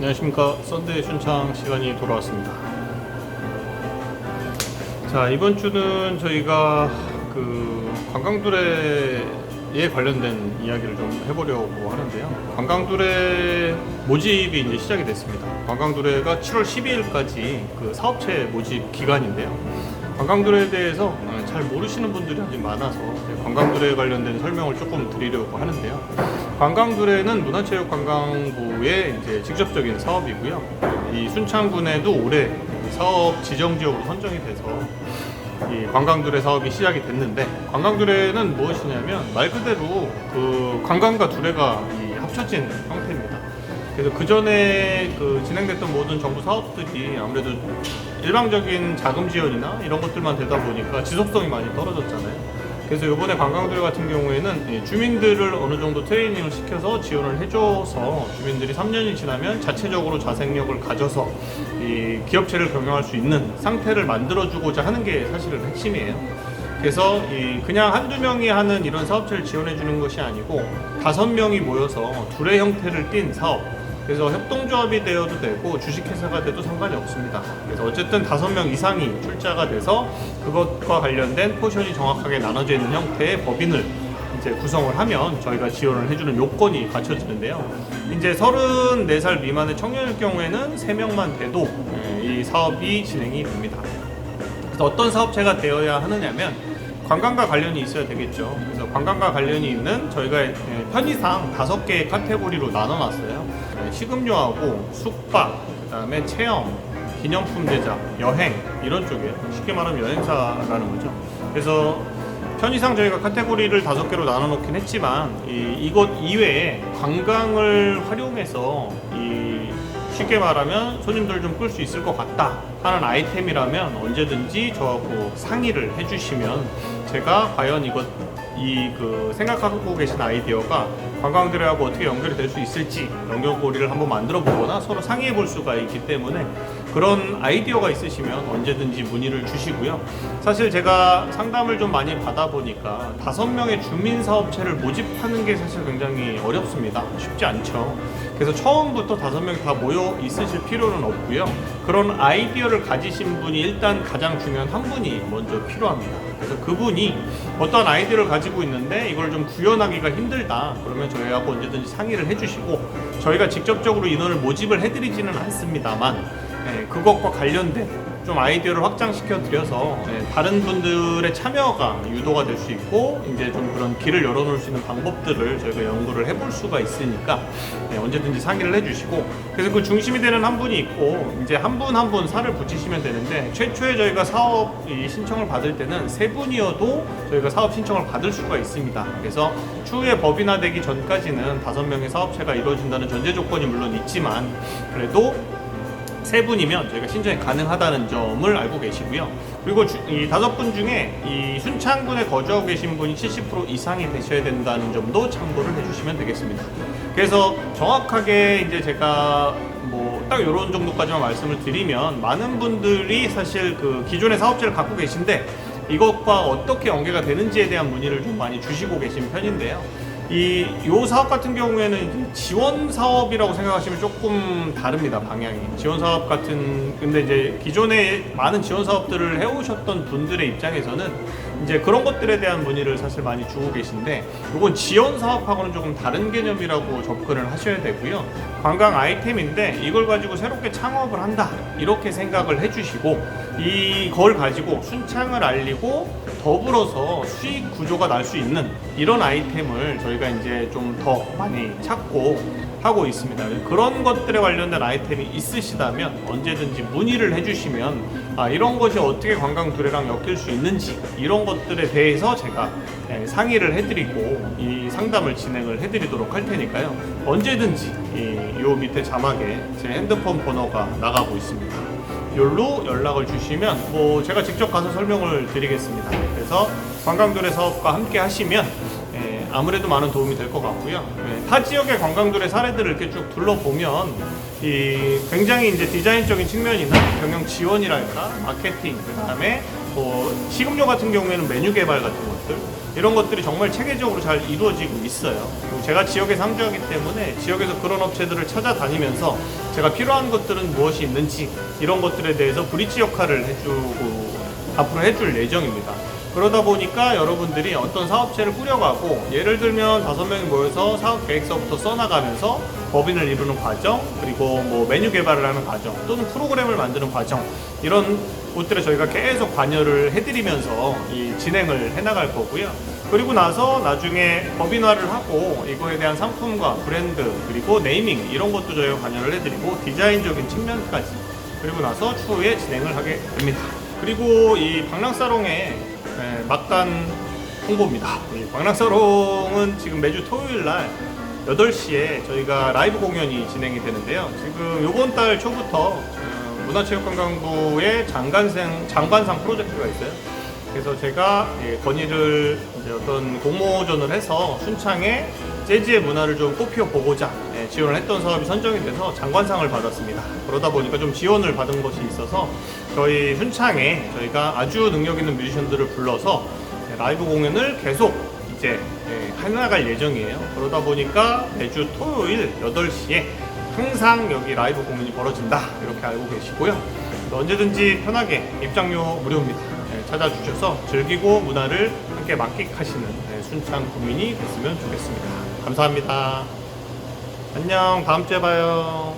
안녕하십니까. 썬데이 순창 시간이 돌아왔습니다. 자, 이번 주는 저희가 관광두레에 관련된 이야기를 좀 해보려고 하는데요. 관광두레 모집이 이제 시작이 됐습니다. 관광두레가 7월 12일까지 그 사업체 모집 기간인데요. 관광두레에 대해서 잘 모르시는 분들이 아직 많아서 관광두레에 관련된 설명을 조금 드리려고 하는데요. 관광두레는 문화체육관광부의 이제 직접적인 사업이고요. 이 순창군에도 올해 사업 지정지역으로 선정이 돼서 이 관광두레 사업이 시작이 됐는데, 관광두레는 무엇이냐면 말 그대로 그 관광과 두레가 이 합쳐진 형태입니다. 그래서 그 전에 진행됐던 모든 정부 사업들이 아무래도 일방적인 자금 지원이나 이런 것들만 되다 보니까 지속성이 많이 떨어졌잖아요. 그래서 이번에 관광두레 같은 경우에는 주민들을 어느 정도 트레이닝을 시켜서 지원을 해줘서 주민들이 3년이 지나면 자체적으로 자생력을 가져서 이 기업체를 경영할 수 있는 상태를 만들어주고자 하는 게 사실은 핵심이에요. 그래서 그냥 한두 명이 하는 이런 사업체를 지원해 주는 것이 아니고 5명이 모여서 두레 형태를 띈 사업, 그래서 협동조합이 되어도 되고 주식회사가 돼도 상관이 없습니다. 그래서 어쨌든 5명 이상이 출자가 돼서 그것과 관련된 포션이 정확하게 나눠져 있는 형태의 법인을 이제 구성을 하면 저희가 지원을 해주는 요건이 갖춰지는데요. 이제 34살 미만의 청년일 경우에는 3명만 돼도 이 사업이 진행이 됩니다. 그래서 어떤 사업체가 되어야 하느냐면 관광과 관련이 있어야 되겠죠. 그래서 관광과 관련이 있는 저희가 편의상 5개의 카테고리로 나눠놨어요. 식음료하고 숙박, 그 다음에 체험, 기념품 제작, 여행, 이런 쪽이에요. 쉽게 말하면 여행사라는 거죠. 그래서 편의상 저희가 카테고리를 5개로 나눠놓긴 했지만 이것 이외에 관광을 활용해서 쉽게 말하면 손님들 좀 끌 수 있을 것 같다 하는 아이템이라면 언제든지 저하고 상의를 해주시면 제가 과연 생각하고 계신 아이디어가 관광두레하고 어떻게 연결이 될 수 있을지 연결고리를 한번 만들어 보거나 서로 상의해 볼 수가 있기 때문에, 그런 아이디어가 있으시면 언제든지 문의를 주시고요. 사실 제가 상담을 좀 많이 받아보니까 5명의 주민사업체를 모집하는 게 사실 굉장히 어렵습니다. 쉽지 않죠. 그래서 처음부터 5명이 다 모여 있으실 필요는 없고요. 그런 아이디어를 가지신 분이 일단 가장 중요한 한 분이 먼저 필요합니다. 그래서 그분이 어떤 아이디어를 가지고 있는데 이걸 좀 구현하기가 힘들다 그러면 저희하고 언제든지 상의를 해주시고, 저희가 직접적으로 인원을 모집을 해드리지는 않습니다만 그것과 관련된 좀 아이디어를 확장시켜 드려서 다른 분들의 참여가 유도가 될 수 있고 이제 좀 그런 길을 열어놓을 수 있는 방법들을 저희가 연구를 해볼 수가 있으니까 언제든지 상의를 해주시고, 그래서 그 중심이 되는 한 분이 있고 이제 한 분 한 분 살을 붙이시면 되는데, 최초에 저희가 사업 신청을 받을 때는 3분이어도 저희가 사업 신청을 받을 수가 있습니다. 그래서 추후에 법인화되기 전까지는 5명의 사업체가 이루어진다는 전제 조건이 물론 있지만 그래도 3분이면 저희가 신청이 가능하다는 점을 알고 계시고요. 그리고 이 5분 중에 이 순창군에 거주하고 계신 분이 70% 이상이 되셔야 된다는 점도 참고를 해주시면 되겠습니다. 그래서 정확하게 이제 제가 딱 이런 정도까지만 말씀을 드리면, 많은 분들이 사실 기존의 사업체를 갖고 계신데 이것과 어떻게 연계가 되는지에 대한 문의를 좀 많이 주시고 계신 편인데요. 요 사업 같은 경우에는 지원 사업이라고 생각하시면 조금 다릅니다, 방향이. 지원 사업 근데 이제 기존에 많은 지원 사업들을 해오셨던 분들의 입장에서는 이제 그런 것들에 대한 문의를 사실 많이 주고 계신데, 이건 지원 사업하고는 조금 다른 개념이라고 접근을 하셔야 되고요. 관광 아이템인데 이걸 가지고 새롭게 창업을 한다 이렇게 생각을 해주시고, 이걸 가지고 순창을 알리고 더불어서 수익 구조가 날 수 있는 이런 아이템을 저희가 이제 좀 더 많이 찾고 하고 있습니다. 그런 것들에 관련된 아이템이 있으시다면 언제든지 문의를 해주시면 이런 것이 어떻게 관광두레랑 엮일 수 있는지 이런 것들에 대해서 제가 상의를 해드리고 이 상담을 진행을 해드리도록 할 테니까요. 언제든지 요 밑에 자막에 제 핸드폰 번호가 나가고 있습니다. 요로 연락을 주시면 제가 직접 가서 설명을 드리겠습니다. 그래서 관광두레 사업과 함께 하시면 아무래도 많은 도움이 될 것 같고요. 타 지역의 관광두레 사례들을 이렇게 쭉 둘러보면 굉장히 이제 디자인적인 측면이나 경영 지원이랄까, 마케팅, 그다음에 식음료 같은 경우에는 메뉴 개발 같은 것, 것들, 이런 것들이 정말 체계적으로 잘 이루어지고 있어요. 그리고 제가 지역에 상주하기 때문에 지역에서 그런 업체들을 찾아다니면서 제가 필요한 것들은 무엇이 있는지 이런 것들에 대해서 브릿지 역할을 해주고 앞으로 해줄 예정입니다. 그러다 보니까 여러분들이 어떤 사업체를 꾸려가고, 예를 들면 5명이 모여서 사업 계획서부터 써나가면서 법인을 이루는 과정, 그리고 뭐 메뉴 개발을 하는 과정, 또는 프로그램을 만드는 과정, 이런 곳들에 저희가 계속 관여를 해드리면서 이 진행을 해나갈 거고요. 그리고 나서 나중에 법인화를 하고 이거에 대한 상품과 브랜드, 그리고 네이밍, 이런 것도 저희가 관여를 해드리고 디자인적인 측면까지, 그리고 나서 추후에 진행을 하게 됩니다. 그리고 이 방랑사롱의 막간 홍보입니다. 이 방랑사롱은 지금 매주 토요일 날 8시에 저희가 라이브 공연이 진행이 되는데요. 지금 요번 달 초부터 문화체육관광부의 장관상 프로젝트가 있어요. 그래서 제가 건의를 이제 어떤 공모전을 해서 순창에 재즈의 문화를 좀 꽃피워보고자 지원을 했던 사업이 선정이 돼서 장관상을 받았습니다. 그러다 보니까 좀 지원을 받은 것이 있어서 저희 순창에 저희가 아주 능력 있는 뮤지션들을 불러서 라이브 공연을 계속 이제 해나갈 예정이에요. 그러다 보니까 매주 토요일 8시에 항상 여기 라이브 공연이 벌어진다, 이렇게 알고 계시고요. 언제든지 편하게 입장료 무료입니다. 찾아주셔서 즐기고 문화를 함께 만끽하시는 순창 구민이 됐으면 좋겠습니다. 감사합니다. 안녕, 다음 주에 봐요.